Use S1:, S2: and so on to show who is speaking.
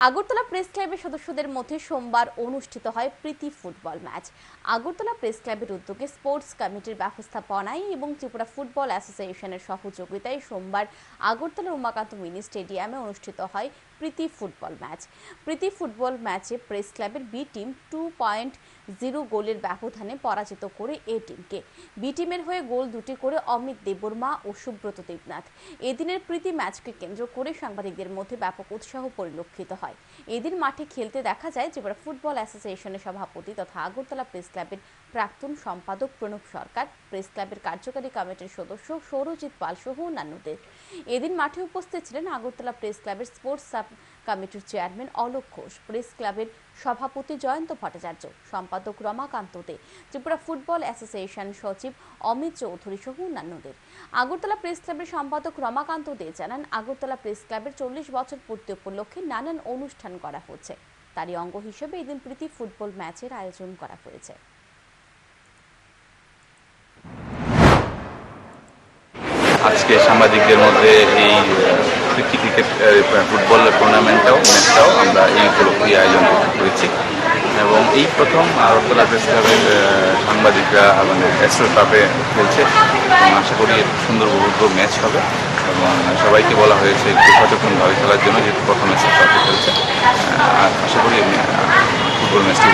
S1: Agartala press ক্লাবের সদস্যদের মধ্যে সোমবার অনুষ্ঠিত হয় প্রীতি ফুটবল ম্যাচ। আগরতলা প্রেস ক্লাবের উদ্যোগে স্পোর্টস কমিটির ব্যবস্থাপনায় এবং ত্রিপুরা ফুটবল অ্যাসোসিয়েশনের সহযোগিতায় সোমবার আগরতলার উমাকান্ত মিনি স্টেডিয়ামে অনুষ্ঠিত হয় প্রীতি ফুটবল ম্যাচ। প্রীতি ফুটবল ম্যাচে প্রেস ক্লাবের বি টিম 2.0 গোলের ব্যবধানে পরাজিত করে এ টিমকে। বি টিমের হয়ে গোল দুটি করে অমিত দেববর্মা ও সুব্রত দেবনাথ। এদিনের প্রীতি ম্যাচকে কেন্দ্র করে সাংবাদিকদের মধ্যে ব্যাপক উৎসাহ পরিলক্ষিত হয়। এদিন মাঠে খেলতে দেখা যায় ত্রিপুরা ফুটবল অ্যাসোসিয়েশনের সভাপতি তথা আগরতলা প্রেস ক্লাবের প্রাক্তন সম্পাদক প্রণব সরকার, প্রেস ক্লাবের কার্যকারী কমিটির সদস্য সৌরজিৎ পাল সহ অন্যান্যদের। এদিন মাঠে উপস্থিত ছিলেন আগরতলা প্রেস ক্লাবের স্পোর্টস সাব কমিটির চেয়ারম্যান অলোক ঘোষ, প্রেস ক্লাবের সভাপতি জয়ন্ত ভট্টাচার্য, সম্পাদক রমাকান্ত দে, ত্রিপুরা ফুটবল অ্যাসোসিয়েশন সচিব অমিত চৌধুরী সহ অন্যান্যদের। আগরতলা প্রেস ক্লাবের সম্পাদক রমাকান্ত দে জানান, আগরতলা প্রেস ক্লাবের 40 বছর পূর্তি উপলক্ষে নানান অনুষ্ঠান করা হচ্ছে। তারই অঙ্গ হিসেবে এদিন প্রীতি ফুটবল ম্যাচের আয়োজন করা হয়েছে।
S2: আজকে সাংবাদিকদের মধ্যে এই প্রীতি ক্রিকেট ফুটবল টুর্নামেন্টটাও ম্যাচটাও আমরা এই উপলক্ষে আয়োজন করেছি এবং এই প্রথম আগরতলা প্রেস ক্লাবের সাংবাদিকরা মানে অ্যাস্ট্রো কাপে খেলছে এবং আশা করি সুন্দর উপভোগ্য ম্যাচ হবে এবং সবাইকে বলা হয়েছে একটু সচেতনভাবে খেলার জন্য, যেহেতু প্রথম অ্যাস্ট্রো কাপে খেলছে। আশা করি ফুটবল ম্যাচটি